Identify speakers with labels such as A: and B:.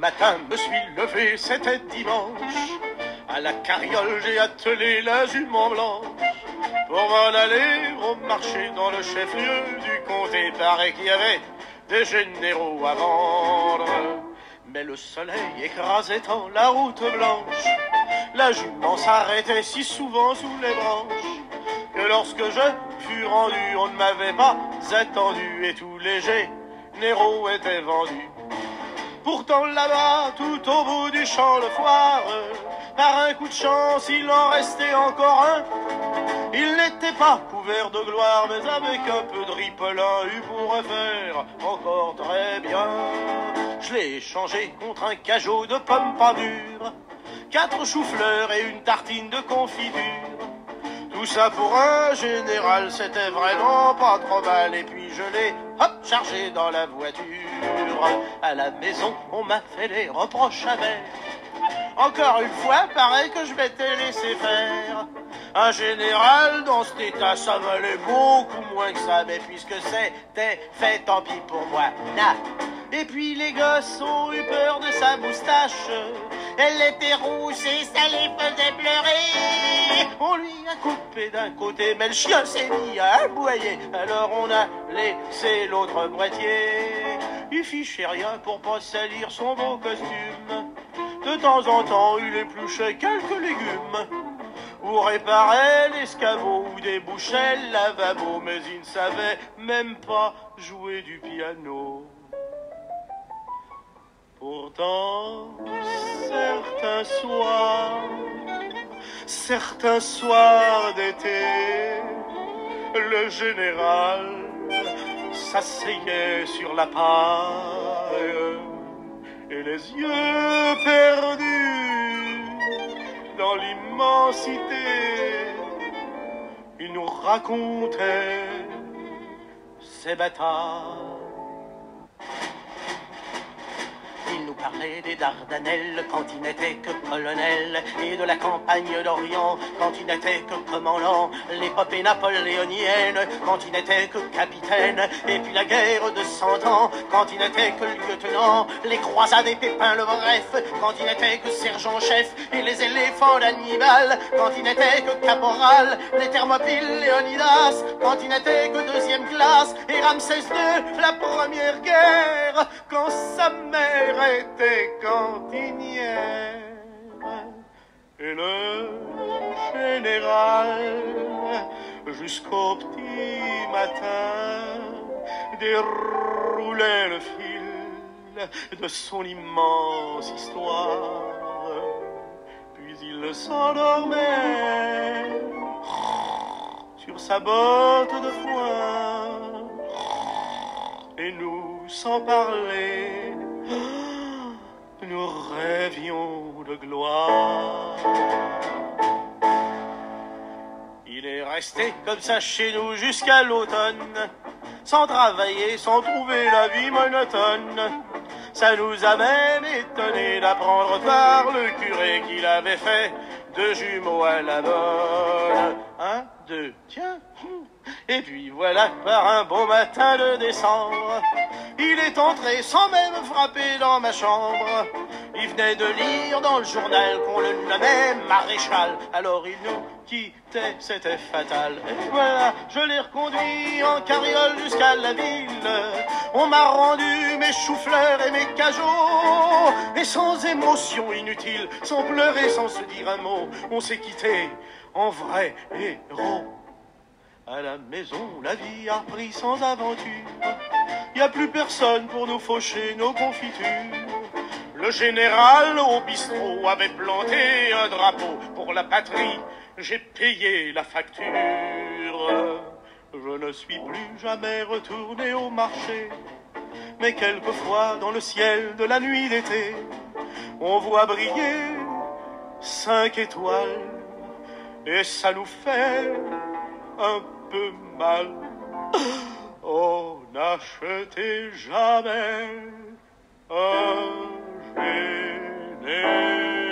A: matin me suis levé, c'était dimanche. À la carriole, j'ai attelé la jument blanche. Pour m'en aller au marché dans le chef-lieu du comté, paraît qu'il y avait des généraux à vendre. Mais le soleil écrasait tant la route blanche, la jument s'arrêtait si souvent sous les branches, que lorsque je fus rendu, on ne m'avait pas attendu et tous les généraux étaient vendus. Pourtant là-bas, tout au bout du champ de foire, par un coup de chance, il en restait encore un. Il n'était pas couvert de gloire, mais avec un peu de ripolin, il pourrait faire encore très bien. Je l'ai échangé contre un cajot de pommes pas mûres, 4 choux-fleurs et une tartine de confiture. Tout ça pour un général, c'était vraiment pas trop mal. Et puis je l'ai, hop, chargé dans la voiture. À la maison, on m'a fait des reproches amers. Encore une fois, pareil que je m'étais laissé faire. Un général dans cet état, ça valait beaucoup moins que ça. Mais puisque c'était fait, tant pis pour moi. Nah. Et puis les gosses ont eu peur de sa moustache. Elle était rousse et ça les faisait pleurer. On lui a coupé d'un côté, mais le chien s'est mis à aboyer. Alors on a laissé l'autre moitié. Il fichait rien pour pas salir son beau costume. De temps en temps, il épluchait quelques légumes ou réparait l'escabeau ou débouchait le lavabo. Mais il ne savait même pas jouer du piano. Pourtant, certains soirs d'été, le général s'asseyait sur la paille et les yeux perdus dans l'immensité, il nous racontait ses batailles. Il nous parlait des Dardanelles quand il n'était que colonel, et de la campagne d'Orient quand il n'était que commandant, l'épopée napoléonienne quand il n'était que capitaine, et puis la guerre de 100 ans quand il n'était que lieutenant, les croisades et Pépin le Bref quand il n'était que sergent-chef, et les éléphants d'Hannibal quand il n'était que caporal, les Thermopyles Léonidas quand il n'était que 2e classe, et Ramsès II la première guerre quand sa mère était cantinière. Et le général, jusqu'au petit matin, déroulait le fil de son immense histoire. Puis il s'endormait sur sa botte de foin, et nous, sans parler, nous rêvions de gloire. Il est resté comme ça chez nous jusqu'à l'automne, sans travailler, sans trouver la vie monotone. Ça nous a même étonné d'apprendre par le curé qu'il avait fait 2 jumeaux à la bonne. 1, 2, tiens. Et puis voilà, par un beau matin de décembre, il est entré sans même frapper dans ma chambre. Il venait de lire dans le journal qu'on le nommait maréchal. Alors il nous quittait, c'était fatal. Et voilà, je l'ai reconduit en carriole jusqu'à la ville. On m'a rendu mes choux-fleurs et mes cajots. Et sans émotion inutile, sans pleurer, sans se dire un mot, on s'est quitté en vrai héros. À la maison, la vie a repris sans aventure. Y a plus personne pour nous faucher nos confitures. Le général au bistrot avait planté un drapeau pour la patrie. J'ai payé la facture. Je ne suis plus jamais retourné au marché, mais quelquefois dans le ciel de la nuit d'été, on voit briller 5 étoiles, et ça nous fait un peu mal. On n'achetait jamais un général.